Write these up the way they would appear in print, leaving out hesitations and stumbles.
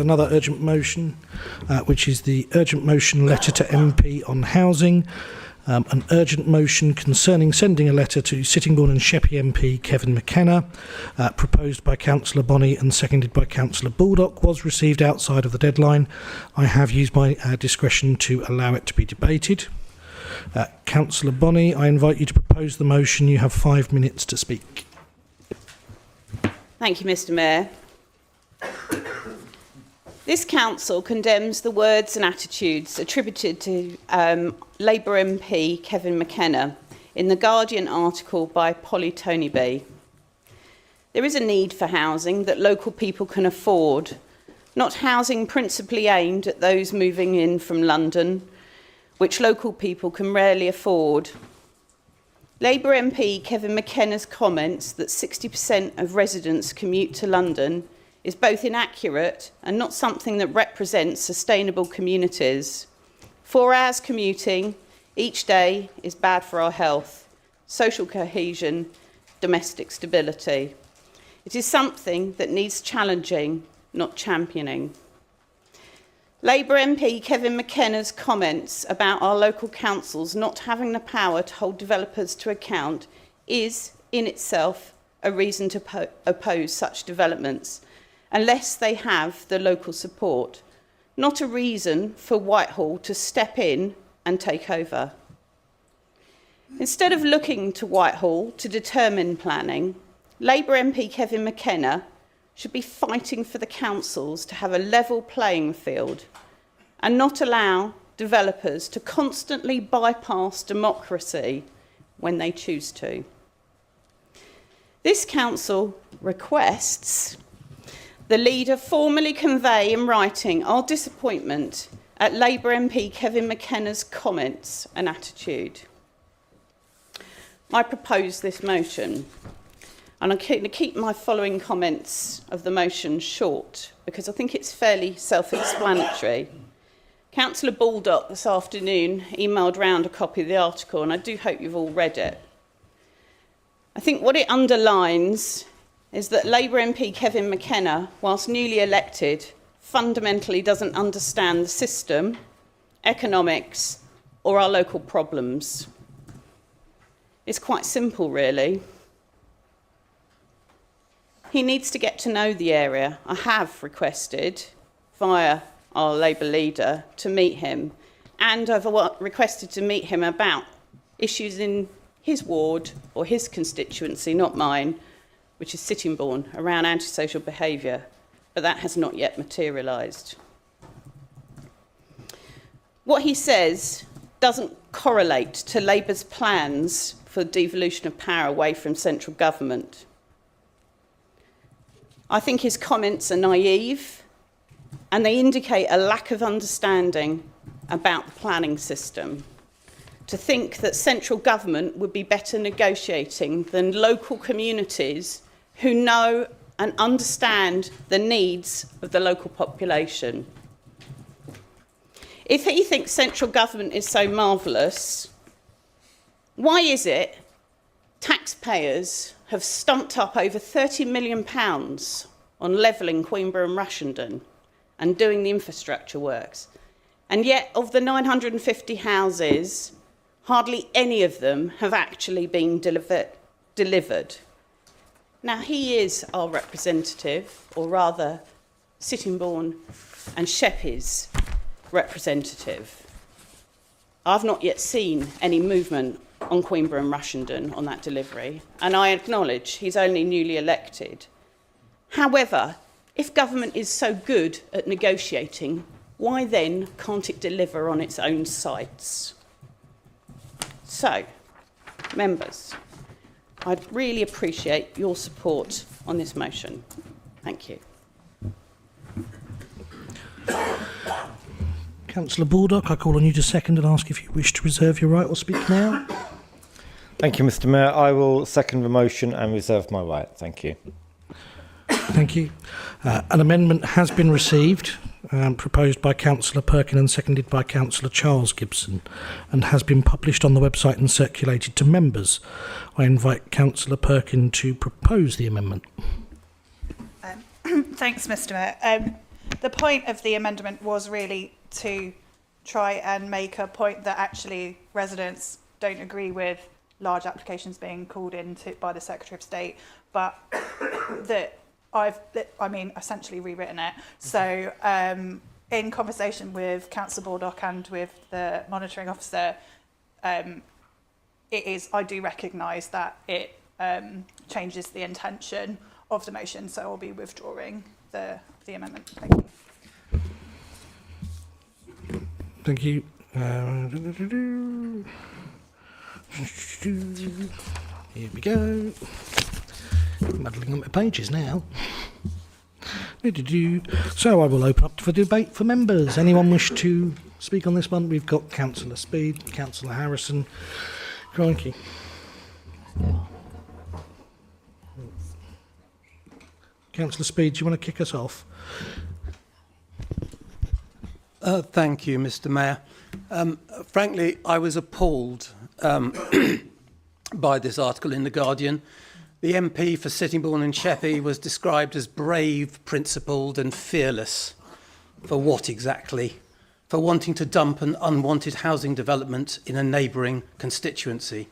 Another urgent motion, which is the urgent motion letter to MP on housing. An urgent motion concerning sending a letter to Sittingbourne and Sheppey MP Kevin McKenna, proposed by Councillor Bonney and seconded by Councillor Baldock, was received outside of the deadline. I have used my discretion to allow it to be debated. Councillor Bonney, I invite you to propose the motion. You have 5 minutes to speak. Thank you, Mr. Mayor. This council condemns the words and attitudes attributed to Labour MP Kevin McKenna in the Guardian article by Polly Tonyby. There is a need for housing that local people can afford, not housing principally aimed at those moving in from London, which local people can rarely afford. Labour MP Kevin McKenna's comments that 60% of residents commute to London is both inaccurate and not something that represents sustainable communities. 4 hours commuting each day is bad for our health, social cohesion, domestic stability. It is something that needs challenging, not championing. Labour MP Kevin McKenna's comments about our local councils not having the power to hold developers to account is, in itself, a reason to oppose such developments, unless they have the local support, not a reason for Whitehall to step in and take over. Instead of looking to Whitehall to determine planning, Labour MP Kevin McKenna should be fighting for the councils to have a level playing field and not allow developers to constantly bypass democracy when they choose to. This council requests the leader formally convey in writing our disappointment at Labour MP Kevin McKenna's comments and attitude. I propose this motion, and I'm going to keep my following comments of the motion short because I think it's fairly self-explanatory. Councillor Baldock this afternoon emailed round a copy of the article, and I do hope you've all read it. I think what it underlines is that Labour MP Kevin McKenna, whilst newly elected, fundamentally doesn't understand the system, economics, or our local problems. It's quite simple, really. He needs to get to know the area. I have requested, via our Labour leader, to meet him, and I've requested to meet him about issues in his ward or his constituency, not mine, which is Sittingbourne, around antisocial behaviour, but that has not yet materialised. What he says doesn't correlate to Labour's plans for devolution of power away from central government. I think his comments are naive, and they indicate a lack of understanding about the planning system. To think that central government would be better negotiating than local communities who know and understand the needs of the local population. If he thinks central government is so marvellous, why is it taxpayers have stumped up over £30 million on levelling Queenborough and Rushenden and doing the infrastructure works, and yet of the 950 houses, hardly any of them have actually been delivered? Now, he is our representative, or rather, Sittingbourne and Sheppey's representative. I've not yet seen any movement on Queenborough and Rushenden on that delivery, and I acknowledge he's only newly elected. However, if government is so good at negotiating, why then can't it deliver on its own sites? So, members, I'd really appreciate your support on this motion. Thank you. Councillor Baldock, I call on you to second and ask if you wish to reserve your right or speak now. Thank you, Mr. Mayor. I will second the motion and reserve my right. Thank you. Thank you. An amendment has been received, proposed by Councillor Perkin and seconded by Councillor Charles Gibson, and has been published on the website and circulated to members. I invite Councillor Perkin to propose the amendment. Thanks, Mr. Mayor. The point of the amendment was really to try and make a point that actually residents don't agree with large applications being called in by the Secretary of State, but that essentially rewritten it. So in conversation with Councillor Baldock and with the monitoring officer, I do recognise that it changes the intention of the motion, so I'll be withdrawing the amendment. Thank you. Thank you. Here we go. Muddling on my pages now. So I will open up for debate for members. Anyone wish to speak on this one? We've got Councillor Speed, Councillor Harrison. Crikey. Councillor Speed, do you want to kick us off? Thank you, Mr. Mayor. Frankly, I was appalled by this article in The Guardian. The MP for Sittingbourne and Sheppey was described as brave, principled and fearless. For what exactly? For wanting to dump an unwanted housing development in a neighbouring constituency.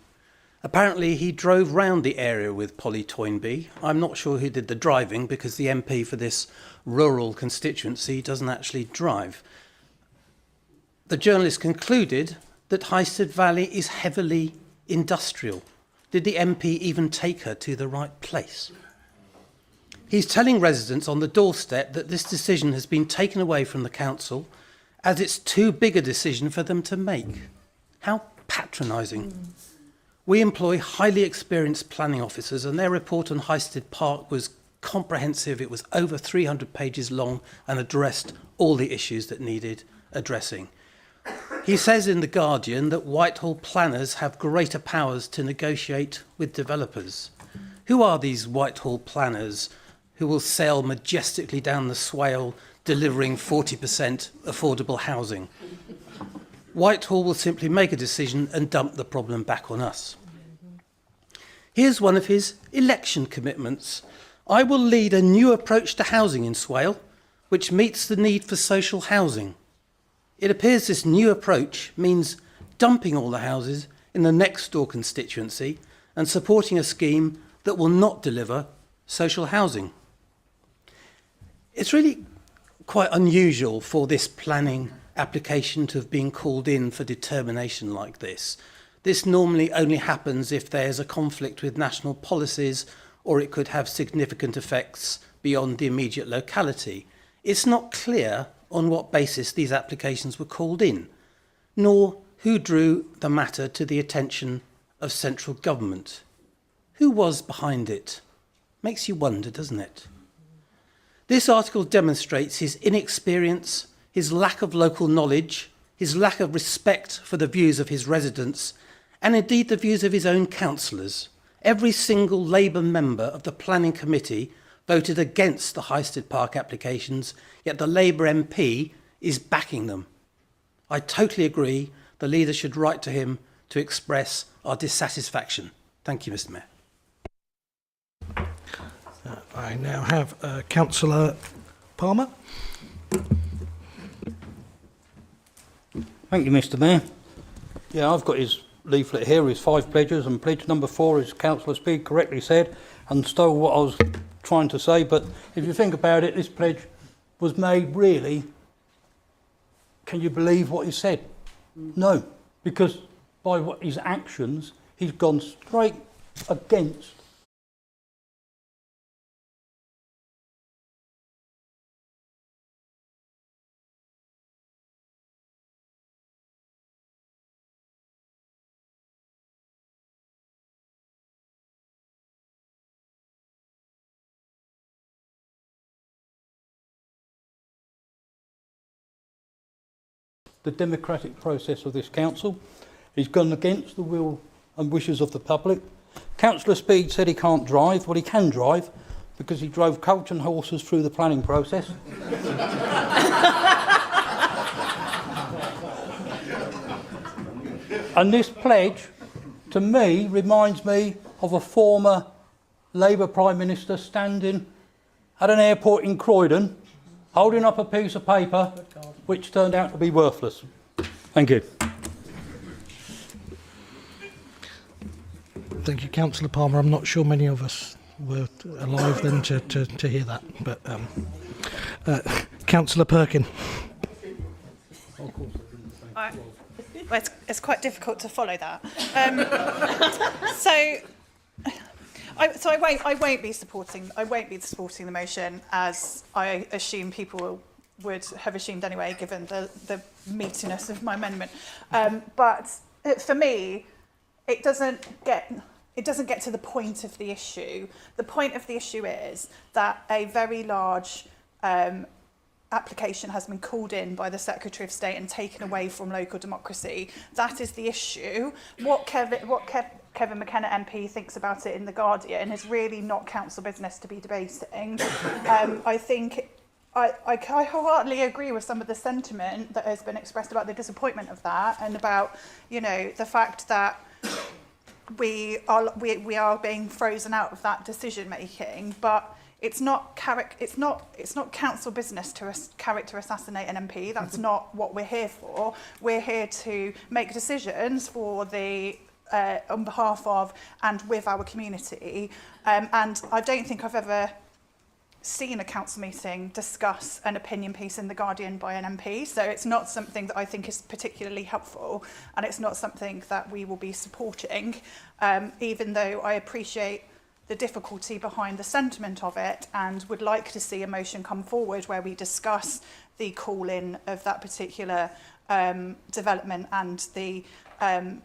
Apparently he drove round the area with Polly Toynbee. I'm not sure who did the driving because the MP for this rural constituency doesn't actually drive. The journalist concluded that Highstead Valley is heavily industrial. Did the MP even take her to the right place? He's telling residents on the doorstep that this decision has been taken away from the council as it's too big a decision for them to make. How patronising. We employ highly experienced planning officers and their report on Highstead Park was comprehensive. It was over 300 pages long and addressed all the issues that needed addressing. He says in The Guardian that Whitehall planners have greater powers to negotiate with developers. Who are these Whitehall planners who will sail majestically down the Swale, delivering 40% affordable housing? Whitehall will simply make a decision and dump the problem back on us. Here's one of his election commitments. I will lead a new approach to housing in Swale, which meets the need for social housing. It appears this new approach means dumping all the houses in the next door constituency and supporting a scheme that will not deliver social housing. It's really quite unusual for this planning application to have been called in for determination like this. This normally only happens if there's a conflict with national policies or it could have significant effects beyond the immediate locality. It's not clear on what basis these applications were called in, nor who drew the matter to the attention of central government. Who was behind it? Makes you wonder, doesn't it? This article demonstrates his inexperience, his lack of local knowledge, his lack of respect for the views of his residents, and indeed the views of his own councillors. Every single Labour member of the Planning Committee voted against the Highstead Park applications, yet the Labour MP is backing them. I totally agree the leader should write to him to express our dissatisfaction. Thank you, Mr. Mayor. I now have Councillor Palmer. Thank you, Mr. Mayor. Yeah, I've got his leaflet here, his 5 pledges, and pledge number 4, as Councillor Speed correctly said, and stole what I was trying to say. But if you think about it, this pledge was made really, can you believe what he said? No, because by what his actions, he's gone straight against the democratic process of this council. He's gone against the will and wishes of the public. Councillor Speed said he can't drive. Well, he can drive because he drove coach and horses through the planning process. And this pledge, to me, reminds me of a former Labour Prime Minister standing at an airport in Croydon, holding up a piece of paper which turned out to be worthless. Thank you. Thank you, Councillor Palmer. I'm not sure many of us were alive then to hear that. But Councillor Perkin. Well, it's quite difficult to follow that. I won't be supporting the motion, as I assume people would have assumed anyway, given the meatiness of my amendment. But for me, it doesn't get to the point of the issue. The point of the issue is that a very large application has been called in by the Secretary of State and taken away from local democracy. That is the issue. What Kevin McKenna MP thinks about it in The Guardian is really not council business to be debating. I think I wholeheartedly agree with some of the sentiment that has been expressed about the disappointment of that, and about, you know, the fact that we are being frozen out of that decision making. But it's not council business to character assassinate an MP. That's not what we're here for. We're here to make decisions for the on behalf of and with our community. And I don't think I've ever seen a council meeting discuss an opinion piece in The Guardian by an MP. So it's not something that I think is particularly helpful, and it's not something that we will be supporting, even though I appreciate the difficulty behind the sentiment of it, and would like to see a motion come forward where we discuss the call-in of that particular development and the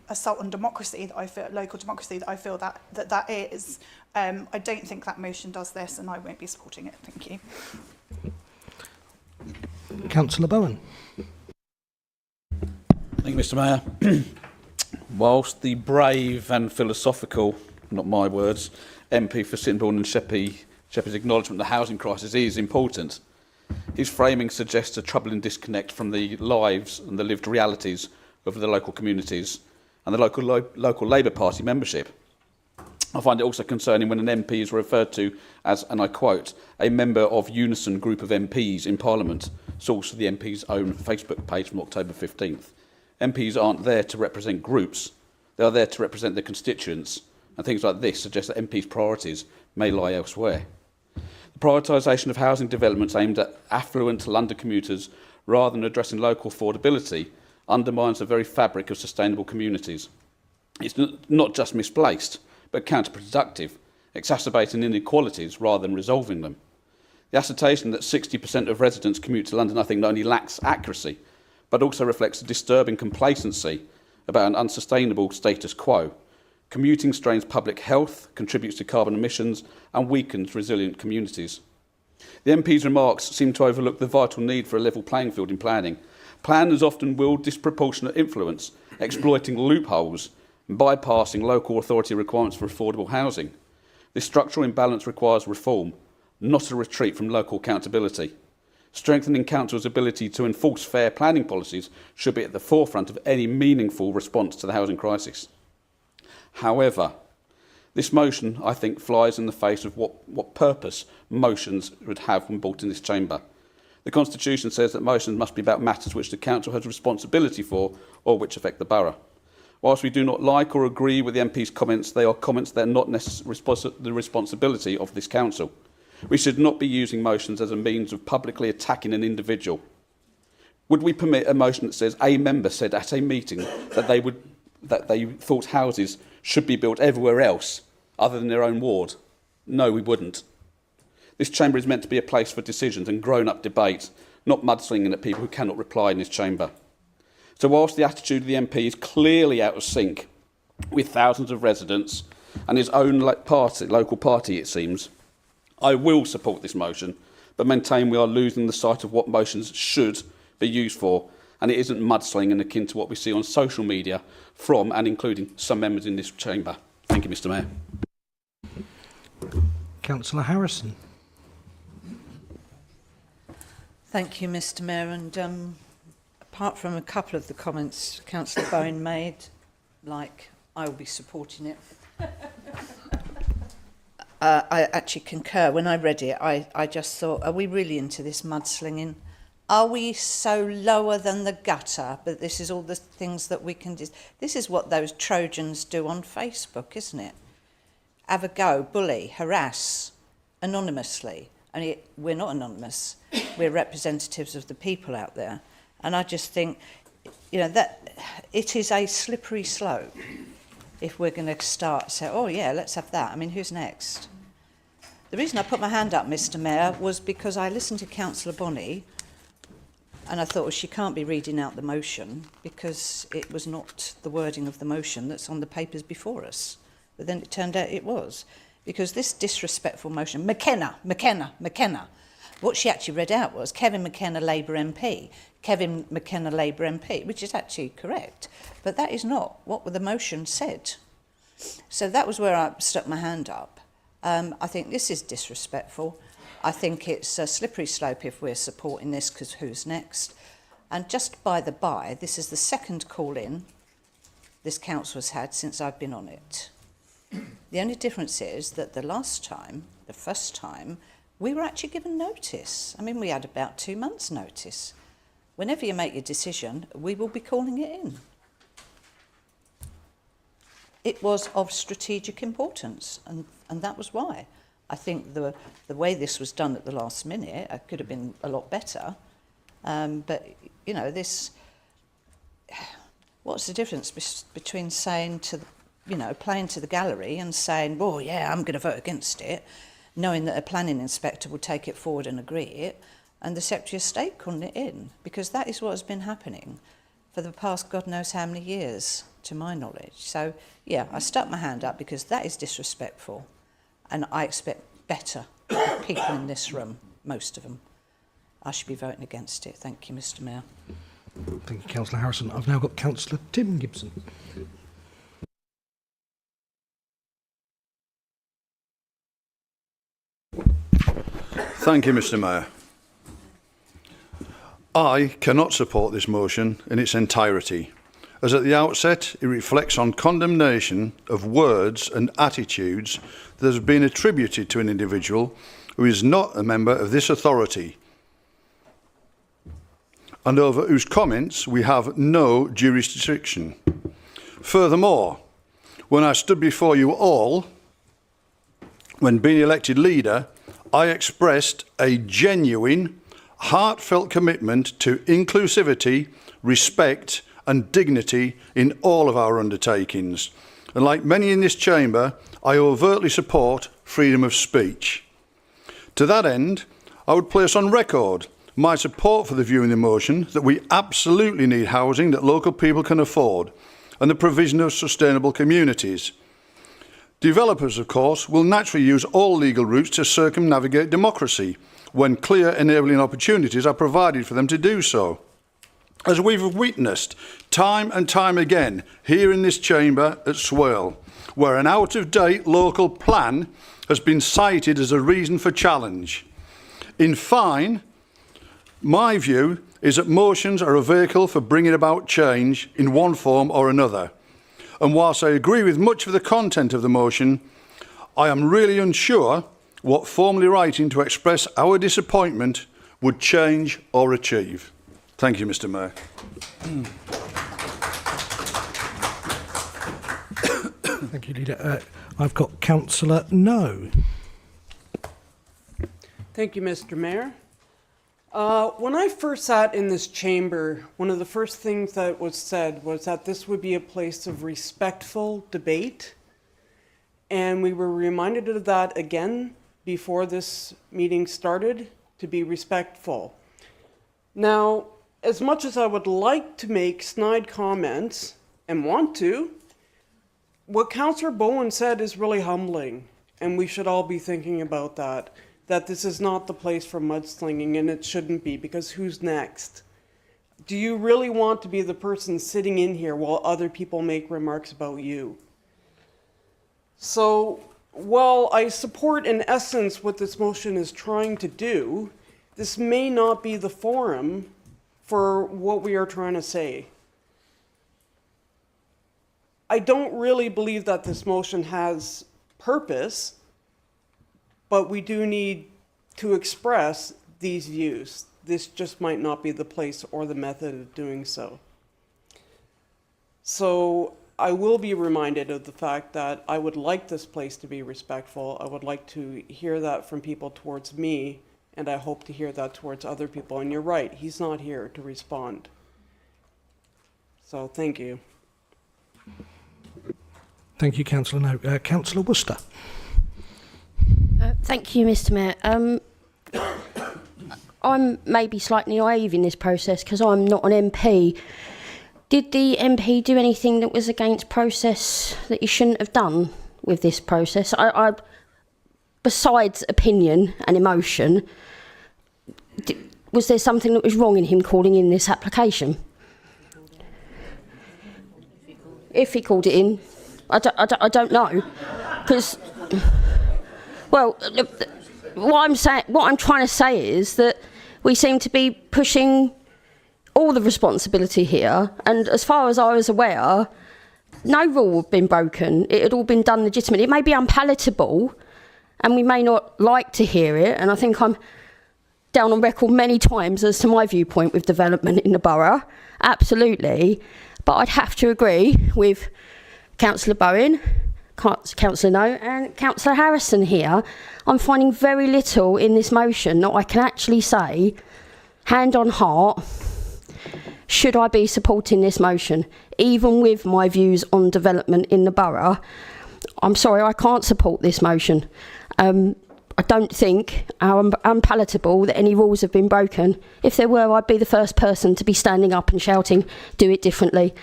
assault on democracy that I feel, local democracy that I feel that is. I don't think that motion does this, and I won't be supporting it. Thank you. Councillor Bowen. Thank you, Mr. Mayor. Whilst the brave and philosophical, not my words, MP for Sittingbourne and Sheppey's acknowledgement of the housing crisis is important, his framing suggests a troubling disconnect from the lives and the lived realities of the local communities and the local Labour Party membership. I find it also concerning when an MP is referred to as, and I quote, a member of Unison group of MPs in Parliament, source of the MP's own Facebook page from October 15th. MPs aren't there to represent groups, they are there to represent their constituents, and things like this suggest that MPs' priorities may lie elsewhere. The prioritisation of housing developments aimed at affluent London commuters rather than addressing local affordability undermines the very fabric of sustainable communities. It's not just misplaced, but counterproductive, exacerbating inequalities rather than resolving them. The assertion that 60% of residents commute to London, I think, not only lacks accuracy, but also reflects a disturbing complacency about an unsustainable status quo. Commuting strains public health, contributes to carbon emissions, and weakens resilient communities. The MP's remarks seem to overlook the vital need for a level playing field in planning. Planners often wield disproportionate influence, exploiting loopholes and bypassing local authority requirements for affordable housing. This structural imbalance requires reform, not a retreat from local accountability. Strengthening councils' ability to enforce fair planning policies should be at the forefront of any meaningful response to the housing crisis. However, this motion, I think, flies in the face of what purpose motions would have when brought in this chamber. The Constitution says that motions must be about matters which the Council has responsibility for or which affect the borough. Whilst we do not like or agree with the MP's comments, they are comments that are not necessarily the responsibility of this Council. We should not be using motions as a means of publicly attacking an individual. Would we permit a motion that says a member said at a meeting that they thought houses should be built everywhere else other than their own ward? No, we wouldn't. This chamber is meant to be a place for decisions and grown-up debate, not mudslinging at people who cannot reply in this chamber. So whilst the attitude of the MP is clearly out of sync with thousands of residents and his own local party, it seems, I will support this motion, but maintain we are losing the sight of what motions should be used for, and it isn't mudslinging akin to what we see on social media from and including some members in this chamber. Thank you, Mr. Mayor. Councillor Harrison. Thank you, Mr. Mayor. And apart from a couple of the comments Councillor Bowen made, like I will be supporting it, I actually concur. When I read it, I just thought, are we really into this mudslinging? Are we so lower than the gutter? But this is all the things that we can do. This is what those Trojans do on Facebook, isn't it? Have a go, bully, harass, anonymously. And we're not anonymous. We're representatives of the people out there. And I just think, that it is a slippery slope if we're going to start say, oh yeah, let's have that. I mean, who's next? The reason I put my hand up, Mr. Mayor, was because I listened to Councillor Bonney and I thought, well, she can't be reading out the motion because it was not the wording of the motion that's on the papers before us. But then it turned out it was. Because this disrespectful motion, McKenna. What she actually read out was Kevin McKenna, Labour MP. Kevin McKenna, Labour MP, which is actually correct. But that is not what the motion said. So that was where I stuck my hand up. I think this is disrespectful. I think it's a slippery slope if we're supporting this, because who's next? And just by the by, this is the second call-in this council has had since I've been on it. The only difference is that the first time, we were actually given notice. I mean, we had about 2 months' notice. Whenever you make your decision, we will be calling it in. It was of strategic importance, and that was why. I think the way this was done at the last minute, it could have been a lot better. But, what's the difference between saying to the, playing to the gallery and saying, well, yeah, I'm going to vote against it, knowing that a planning inspector will take it forward and agree it, and the Secretary of State calling it in, because that is what has been happening for the past God knows how many years, to my knowledge. So, yeah, I stuck my hand up because that is disrespectful, and I expect better of people in this room, most of them. I should be voting against it. Thank you, Mr. Mayor. Thank you, Councillor Harrison. I've now got Councillor Tim Gibson. Thank you, Mr. Mayor. I cannot support this motion in its entirety, as at the outset it reflects on condemnation of words and attitudes that have been attributed to an individual who is not a member of this authority, and over whose comments we have no jurisdiction. Furthermore, when I stood before you all, when being elected leader, I expressed a genuine, heartfelt commitment to inclusivity, respect and dignity in all of our undertakings. And like many in this chamber, I overtly support freedom of speech. To that end, I would place on record my support for the view in the motion that we absolutely need housing that local people can afford and the provision of sustainable communities. Developers, of course, will naturally use all legal routes to circumnavigate democracy when clear enabling opportunities are provided for them to do so. As we've witnessed time and time again here in this chamber at Swale, where an out-of-date local plan has been cited as a reason for challenge. In fine, my view is that motions are a vehicle for bringing about change in one form or another. And whilst I agree with much of the content of the motion, I am really unsure what formally writing to express our disappointment would change or achieve. Thank you, Mr. Mayor. Thank you, Leader. I've got Councillor No. Thank you, Mr. Mayor. When I first sat in this chamber, one of the first things that was said was that this would be a place of respectful debate. And we were reminded of that again before this meeting started, to be respectful. Now, as much as I would like to make snide comments and want to, what Councillor Bowen said is really humbling, and we should all be thinking about that this is not the place for mudslinging, and it shouldn't be, because who's next? Do you really want to be the person sitting in here while other people make remarks about you? So, while I support in essence what this motion is trying to do, this may not be the forum for what we are trying to say. I don't really believe that this motion has purpose, but we do need to express these views. This just might not be the place or the method of doing so. So I will be reminded of the fact that I would like this place to be respectful. I would like to hear that from people towards me, and I hope to hear that towards other people. And you're right, he's not here to respond. So thank you. Thank you, Councillor No. Councillor Worcester. Thank you, Mr. Mayor. I'm maybe slightly naive in this process because I'm not an MP. Did the MP do anything that was against process that he shouldn't have done with this process? Besides opinion and emotion, was there something that was wrong in him calling in this application? If he called it in, I don't know, because, well, what I'm trying to say is that we seem to be pushing all the responsibility here, and as far as I was aware, no rule had been broken. It had all been done legitimately. It may be unpalatable, and we may not like to hear it, and I think I'm down on record many times as to my viewpoint with development in the borough, absolutely, but I'd have to agree with Councillor Bowen, Councillor No, and Councillor Harrison here. I'm finding very little in this motion that I can actually say, hand on heart, should I be supporting this motion, even with my views on development in the borough. I'm sorry, I can't support this motion. I don't think unpalatable that any rules have been broken. If there were, I'd be the first person to be standing up and shouting, do it differently.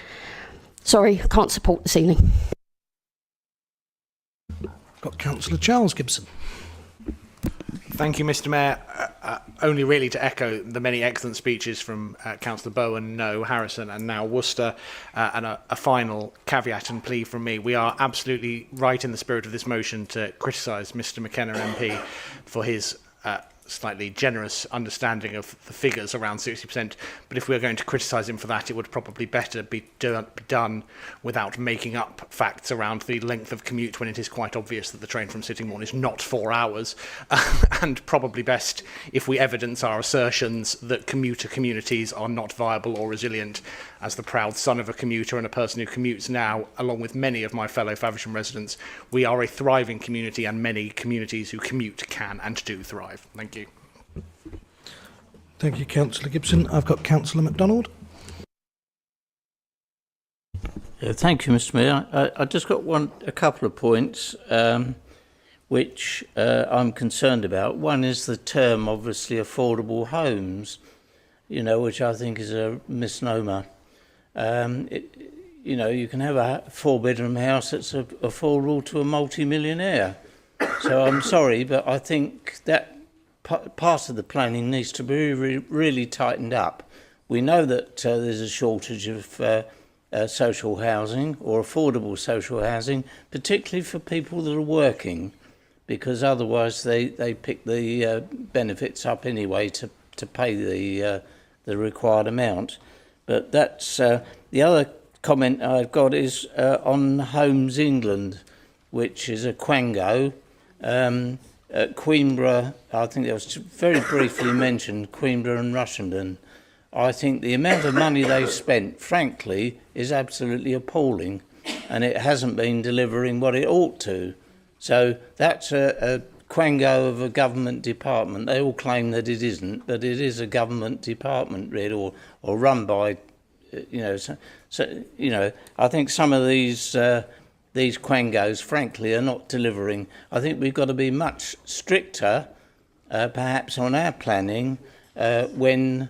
Sorry, I can't support this evening. Got Councillor Charles Gibson. Thank you, Mr. Mayor. Only really to echo the many excellent speeches from Councillor Bowen, No, Harrison and now Worcester, and a final caveat and plea from me. We are absolutely right in the spirit of this motion to criticise Mr. McKenna MP for his slightly generous understanding of the figures around 60%, but if we are going to criticise him for that, it would probably better be done without making up facts around the length of commute when it is quite obvious that the train from Sittingbourne is not 4 hours, and probably best if we evidence our assertions that commuter communities are not viable or resilient. As the proud son of a commuter and a person who commutes now, along with many of my fellow Faversham residents, we are a thriving community, and many communities who commute can and do thrive. Thank you. Thank you, Councillor Gibson. I've got Councillor MacDonald. Thank you, Mr. Mayor. I just got a couple of points which I'm concerned about. One is the term, obviously, affordable homes, which I think is a misnomer. You can have a 4-bedroom house that's affordable to a multi-millionaire. So I'm sorry, but I think that part of the planning needs to be really tightened up. We know that there's a shortage of social housing or affordable social housing, particularly for people that are working, because otherwise they pick the benefits up anyway to pay the required amount. But that's the other comment I've got is on Homes England, which is a quango. Queenborough, I think that was very briefly mentioned, Queenborough and Rushendon. I think the amount of money they've spent, frankly, is absolutely appalling, and it hasn't been delivering what it ought to. So that's a quango of a government department. They all claim that it isn't, but it is a government department, really, or run by, I think some of these quangos, frankly, are not delivering. I think we've got to be much stricter, perhaps, on our planning when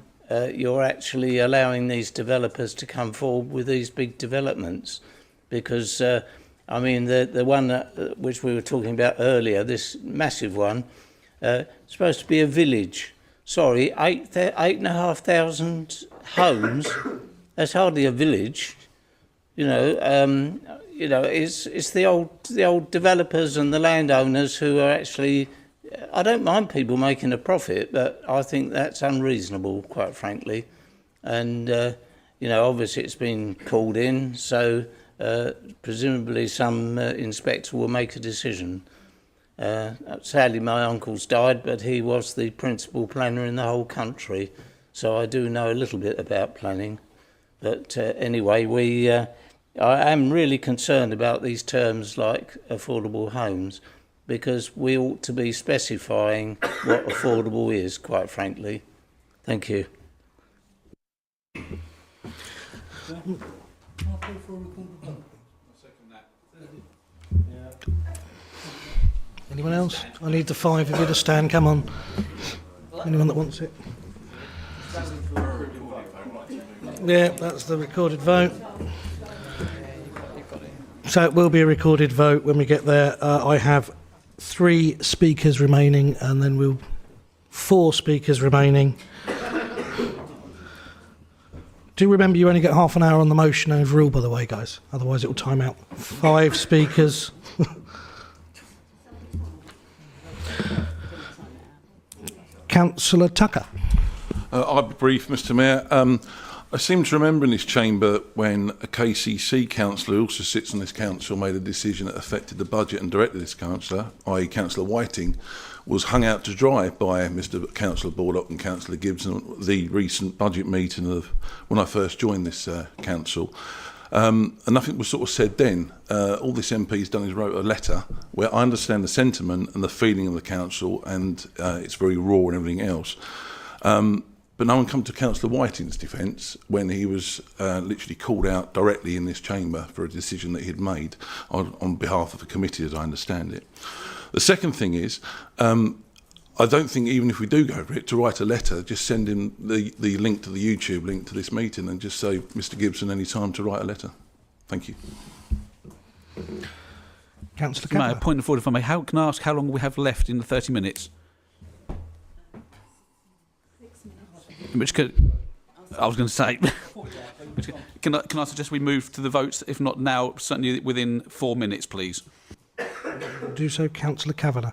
you're actually allowing these developers to come forward with these big developments. Because, the one which we were talking about earlier, this massive one, supposed to be a village. Sorry, 8,500 homes, that's hardly a village. It's the old developers and the landowners who are actually. I don't mind people making a profit, but I think that's unreasonable, quite frankly. And obviously it's been called in, so presumably some inspector will make a decision. Sadly, my uncle's died, but he was the principal planner in the whole country. So I do know a little bit about planning. But anyway, I am really concerned about these terms like affordable homes, because we ought to be specifying what affordable is, quite frankly. Thank you. Anyone else? I need the 5 of you to stand. Come on. Anyone that wants it? Yeah, that's the recorded vote. So it will be a recorded vote when we get there. I have 3 speakers remaining, and then 4 speakers remaining. Do remember you only get half an hour on the motion overall, by the way, guys. Otherwise it will time out. 5 speakers. Councillor Tucker. I'll be brief, Mr Mayor. I seem to remember in this chamber when a KCC councillor who also sits on this council made a decision that affected the budget and directed this councillor, i.e. Councillor Whiting, was hung out to dry by Mr Councillor Baldock and Councillor Gibson at the recent budget meeting of when I first joined this council. And nothing was sort of said then. All this MP's done is wrote a letter where I understand the sentiment and the feeling of the council, and it's very raw and everything else. But no one come to Councillor Whiting's defence when he was literally called out directly in this chamber for a decision that he'd made on behalf of the committee, as I understand it. The second thing is, I don't think even if we do go for it, to write a letter, just send him the link to the YouTube link to this meeting and just say, Mr Gibson, any time to write a letter. Thank you. Councillor Campbell. Point of order, if I may. Can I ask how long we have left in the 30 minutes? 6 minutes. In which case, I was going to say, can I suggest we move to the votes, if not now, certainly within 4 minutes, please? Do so, Councillor Kavanagh.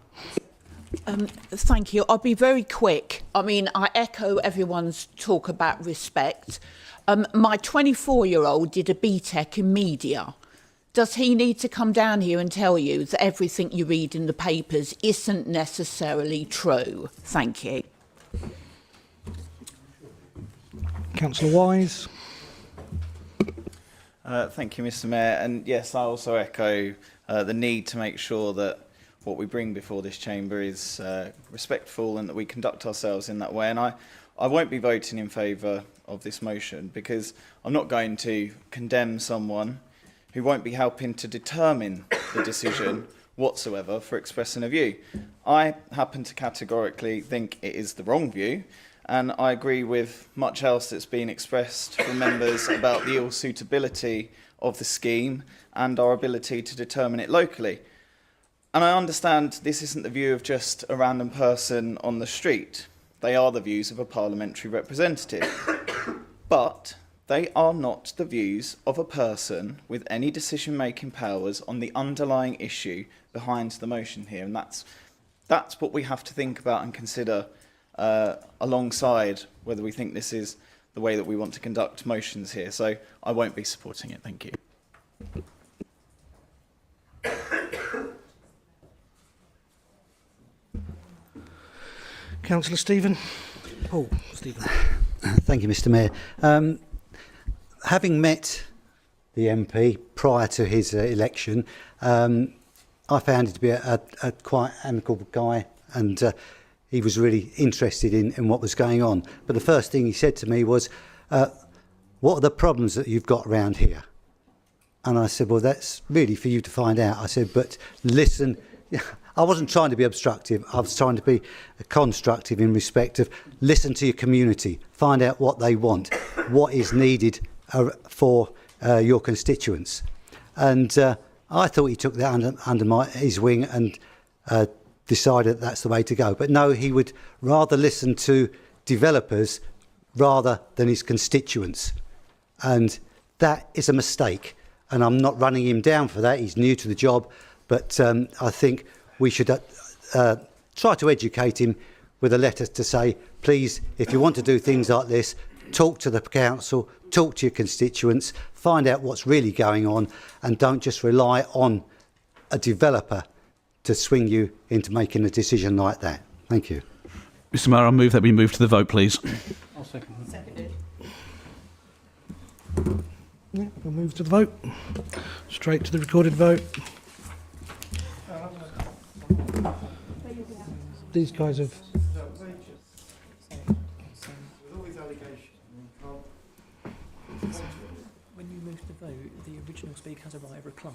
Thank you. I'll be very quick. I mean, I echo everyone's talk about respect. My 24-year-old did a BTEC in media. Does he need to come down here and tell you that everything you read in the papers isn't necessarily true? Thank you. Councillor Wise. Thank you, Mr Mayor. And yes, I also echo the need to make sure that what we bring before this chamber is respectful and that we conduct ourselves in that way. And I won't be voting in favour of this motion because I'm not going to condemn someone who won't be helping to determine the decision whatsoever for expressing a view. I happen to categorically think it is the wrong view, and I agree with much else that's been expressed from members about the ill-suitability of the scheme and our ability to determine it locally. And I understand this isn't the view of just a random person on the street. They are the views of a parliamentary representative. But they are not the views of a person with any decision-making powers on the underlying issue behind the motion here. And that's what we have to think about and consider alongside whether we think this is the way that we want to conduct motions here. So I won't be supporting it. Thank you. Councillor Stephen. Paul Stephen. Thank you, Mr Mayor. Having met the MP prior to his election, I found him to be a quite amicable guy, and he was really interested in what was going on. But the first thing he said to me was, what are the problems that you've got around here? And I said, well, that's really for you to find out. I said, but listen. I wasn't trying to be obstructive. I was trying to be constructive in respect of listen to your community, find out what they want, what is needed for your constituents. And I thought he took that under his wing and decided that's the way to go. But no, he would rather listen to developers rather than his constituents. And that is a mistake. And I'm not running him down for that. He's new to the job. But I think we should try to educate him with a letter to say, please, if you want to do things like this, talk to the council, talk to your constituents, find out what's really going on, and don't just rely on a developer to swing you into making a decision like that. Thank you. Mr Mayor, I move that we move to the vote, please. I'll second that. Seconded. Yeah, we'll move to the vote. Straight to the recorded vote. These guys have... When you move to the vote, the original speaker has a right of reply.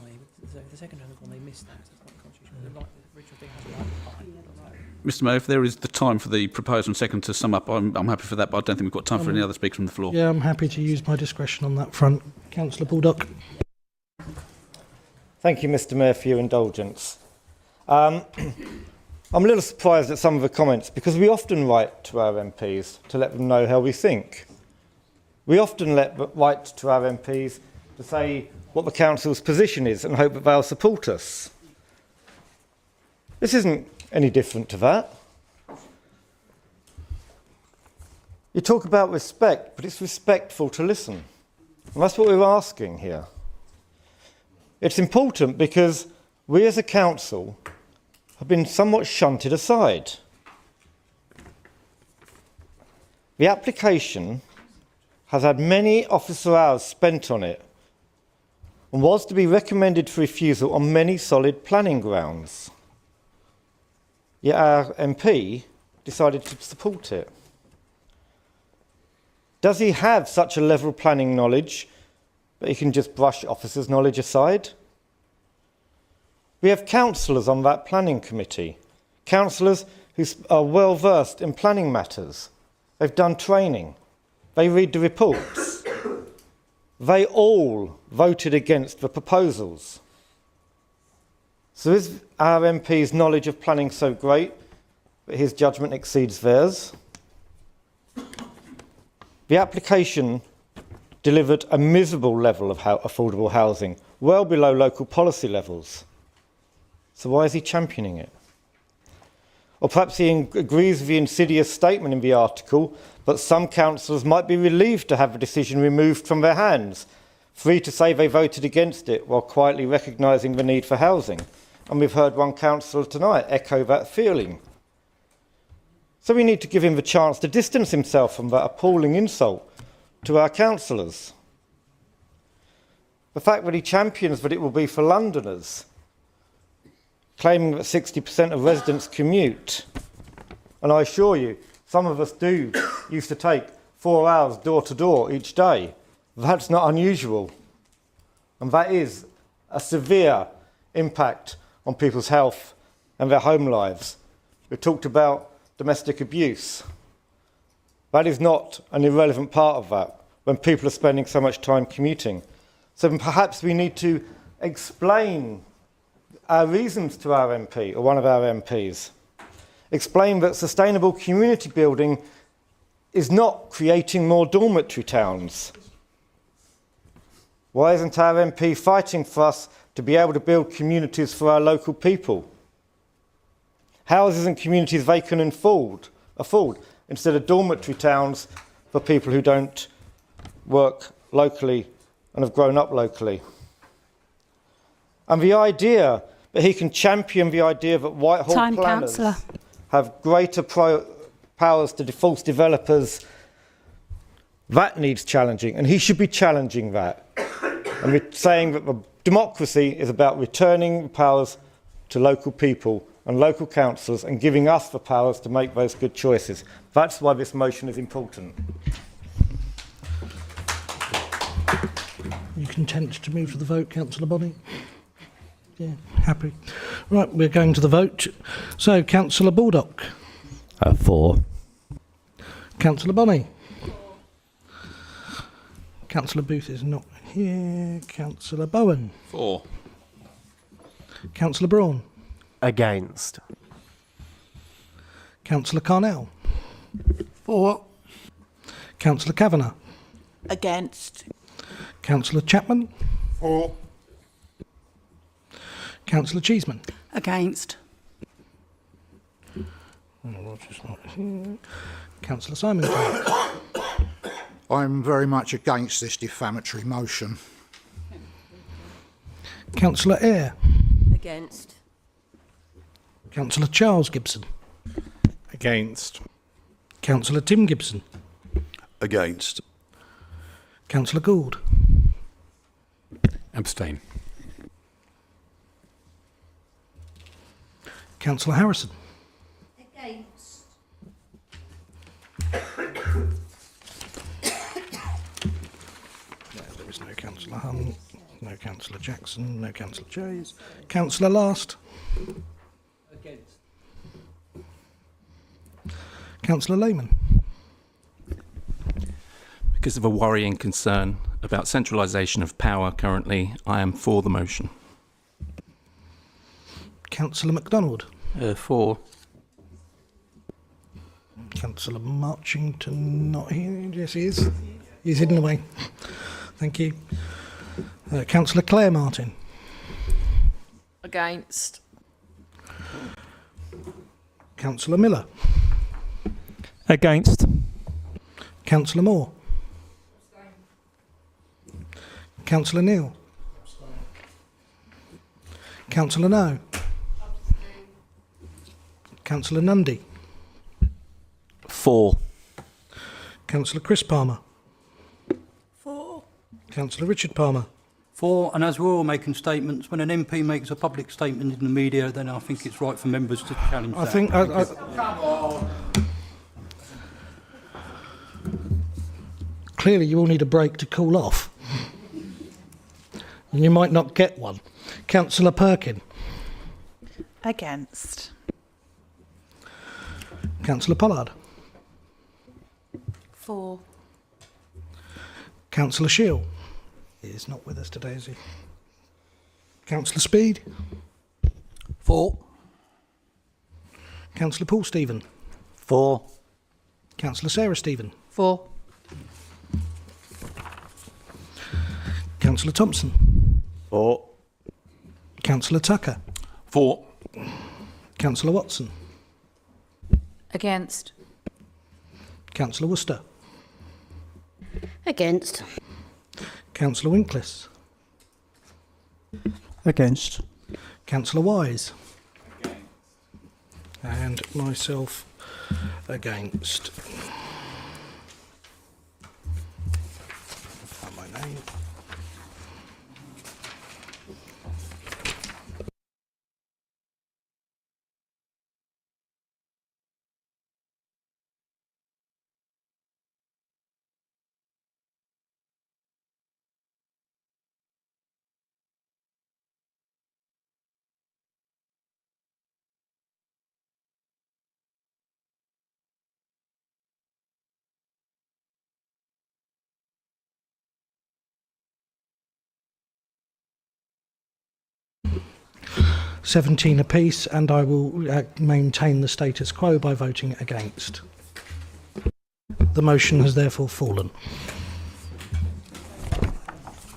So if the second one they missed that. So it's not constitutional. The original speaker has a right of reply. Mr Mayor, if there is the time for the proposer and second to sum up, I'm happy for that, but I don't think we've got time for any other speakers from the floor. Yeah, I'm happy to use my discretion on that front. Councillor Baldock. Thank you, Mr Mayor, for your indulgence. I'm a little surprised at some of the comments because we often write to our MPs to let them know how we think. We often write to our MPs to say what the council's position is and hope that they'll support us. This isn't any different to that. You talk about respect, but it's respectful to listen. And that's what we're asking here. It's important because we as a council have been somewhat shunted aside. The application has had many officer hours spent on it and was to be recommended for refusal on many solid planning grounds. Yet our MP decided to support it. Does he have such a level of planning knowledge that he can just brush officers' knowledge aside? We have councillors on that planning committee, councillors who are well versed in planning matters. They've done training. They read the reports. They all voted against the proposals. So is our MP's knowledge of planning so great that his judgment exceeds theirs? The application delivered a miserable level of affordable housing, well below local policy levels. So why is he championing it? Or perhaps he agrees with the insidious statement in the article that some councillors might be relieved to have the decision removed from their hands, free to say they voted against it while quietly recognising the need for housing. And we've heard one councillor tonight echo that feeling. So we need to give him the chance to distance himself from that appalling insult to our councillors. The fact that he champions that it will be for Londoners, claiming that 60% of residents commute. And I assure you, some of us used to take 4 hours door to door each day. That's not unusual. And that is a severe impact on people's health and their home lives. We talked about domestic abuse. That is not an irrelevant part of that when people are spending so much time commuting. So perhaps we need to explain our reasons to our MP, or one of our MPs. Explain that sustainable community building is not creating more dormitory towns. Why isn't our MP fighting for us to be able to build communities for our local people? Houses and communities they can afford, instead of dormitory towns for people who don't work locally and have grown up locally. And the idea that he can champion the idea that Whitehall planners have greater powers to false developers, that needs challenging, and he should be challenging that. And we're saying that the democracy is about returning powers to local people and local councils and giving us the powers to make those good choices. That's why this motion is important. You content to move to the vote, Councillor Bonney? Yeah, happy. Right, we're going to the vote. So, Councillor Baldock. 4. Councillor Bonney. Councillor Booth is not here. Councillor Bowen. 4. Councillor Braun. Against. Councillor Carnell. 4. Councillor Kavanagh. Against. Councillor Chapman. 4. Councillor Cheeseman. Against. Roger's not here. Councillor Simon Clark. I'm very much against this defamatory motion. Councillor Eyre. Against. Councillor Charles Gibson. Against. Councillor Tim Gibson. Against. Councillor Gould. Abstain. Councillor Harrison. Against. There is no Councillor Hunt, no Councillor Jackson, no Councillor Jays. Councillor Last. Against. Councillor Lehman. Because of a worrying concern about centralisation of power currently, I am for the motion. Councillor MacDonald. For. Councillor Marchington, not here. Yes, he is. He's hidden away. Thank you. Councillor Claire Martin. Against. Councillor Miller. Against. Councillor Moore. Councillor Neal. Councillor No. Councillor Nundy. For. Councillor Chris Palmer. For. Councillor Richard Palmer. For, and as we're all making statements, when an MP makes a public statement in the media, then I think it's right for members to challenge I that. think. Clearly, you all need a break to cool off. And you might not get one. Councillor Perkin. Against. Councillor Pollard. For. Councillor Shield. He is not with us today, is he? Councillor Speed. For. Councillor Paul Stephen. For. Councillor Sarah Stephen. For. Councillor Thompson. For. Councillor Tucker. For. Councillor Watson. Against. Councillor Worcester. Against. Councillor Winklis. Against. Councillor Wise. And myself against. Find my name. (17 apiece), and I will maintain the status quo by voting against. The motion has therefore fallen.